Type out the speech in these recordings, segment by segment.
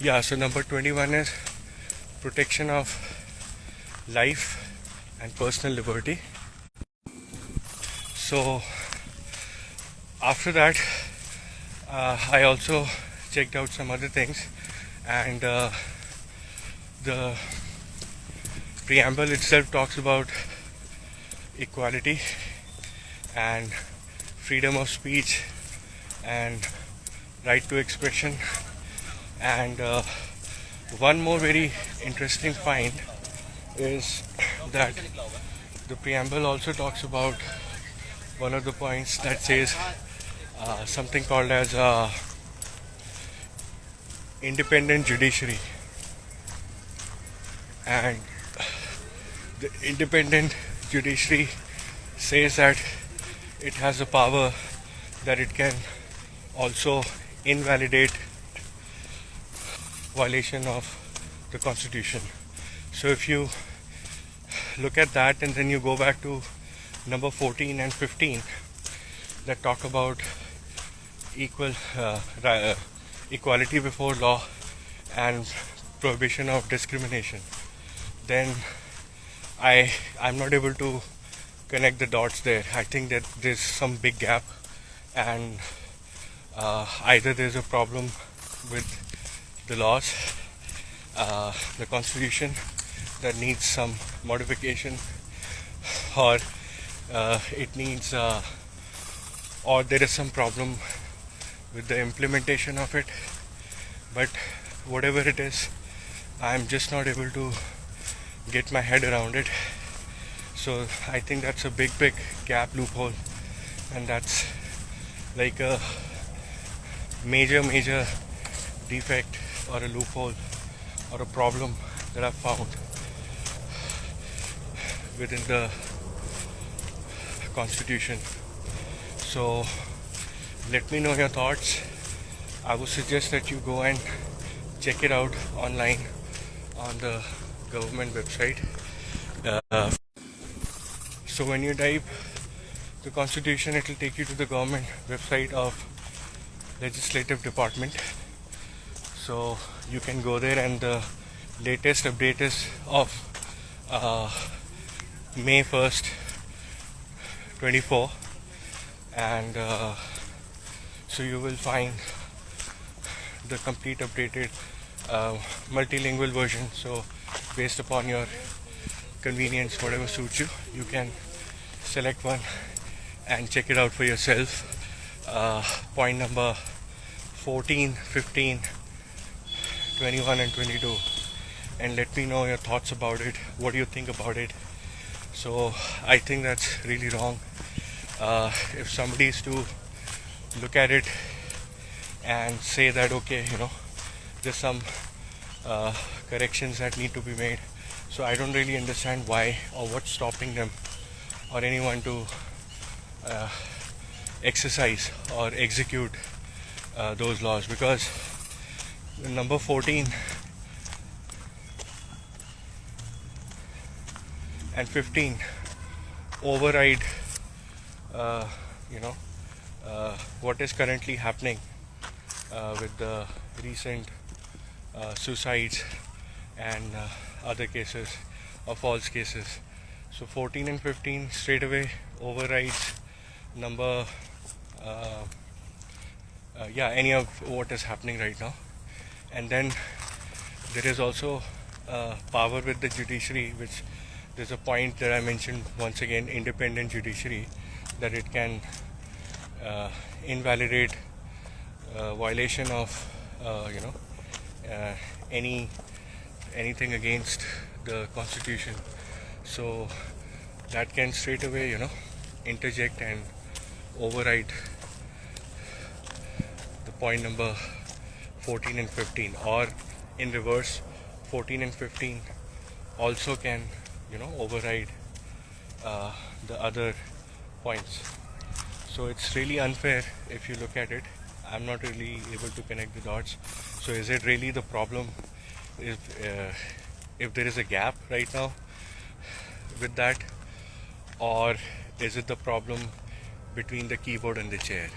Yeah, so number 21 is protection of life and personal liberty. So after that, I also checked out some other things, and the preamble itself talks about equality and freedom of speech and right to expression. And one more very interesting find is that the preamble also talks about one of the points that says something called as independent judiciary. And the independent judiciary says that it has the power that it can also invalidate violation of the constitution. So if you look at that and then you go back to number 14 and 15 that talk about equality before law and prohibition of discrimination, then I'm not able to connect the dots there. I think that there's some big gap, and either there's a problem with the laws, the constitution that needs some modification, or it needs, or there is some problem with the implementation of it. But whatever it is, I'm just not able to get my head around it. So I think that's a big gap, loophole, and that's like a major defect or a loophole or a problem that I've found within the constitution. So let me know your thoughts. I would suggest that you go and check it out online on the government website. So when you type the constitution, it will take you to the government website of legislative department. So you can go there, and the latest update is of May 1st 24, and so you will find the complete updated multilingual version. So based upon your convenience, whatever suits you, you can select one and check it out for yourself. Point number 14, 15, 21 and 22, and let me know your thoughts about it. What do you think about it? So I think that's really wrong. If somebody is to look at it and say that, okay, there's some corrections that need to be made, so I don't really understand why or what's stopping them or anyone to exercise or execute those laws, because number 14 and 15 override what is currently happening with the recent suicides and other cases or false cases. So 14 and 15 straight away overrides number any of what is happening right now. And then there is also power with the judiciary, which there's a point that I mentioned once again, independent judiciary, that it can invalidate violation of anything against the constitution. So that can straight away interject and override the point number 14 and 15, or in reverse, 14 and 15 also can override the other points. So it's really unfair if you look at it. I'm not really able to connect the dots. So is it really the problem if there is a gap right now with that, or is it the problem between the keyboard and the chair?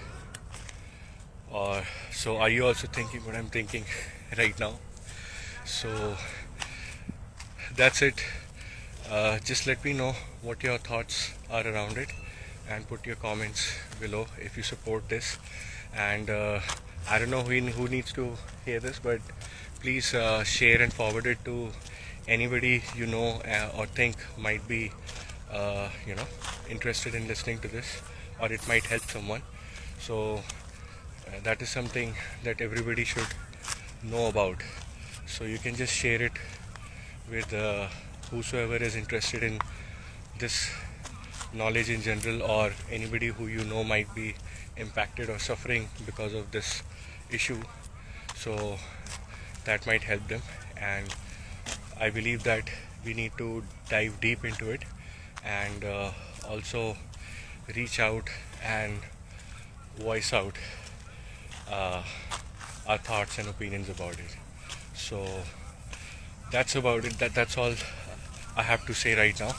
Or so are you also thinking what I'm thinking right now? So that's it. Just let me know what your thoughts are around it, and put your comments below if you support this. And I don't know who needs to hear this, but please share and forward it to anybody you know or think might be interested in listening to this, or it might help someone. So that is something that everybody should know about. So you can just share it with whosoever is interested in this knowledge in general, or anybody who you know might be impacted or suffering because of this issue. So that might help them. And I believe that we need to dive deep into it, and also reach out and voice out our thoughts and opinions about it. So that's about it. That's all I have to say right now.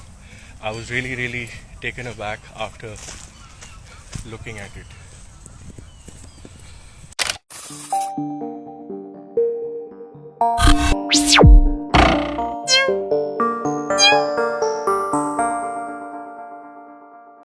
I was really taken aback after looking at it.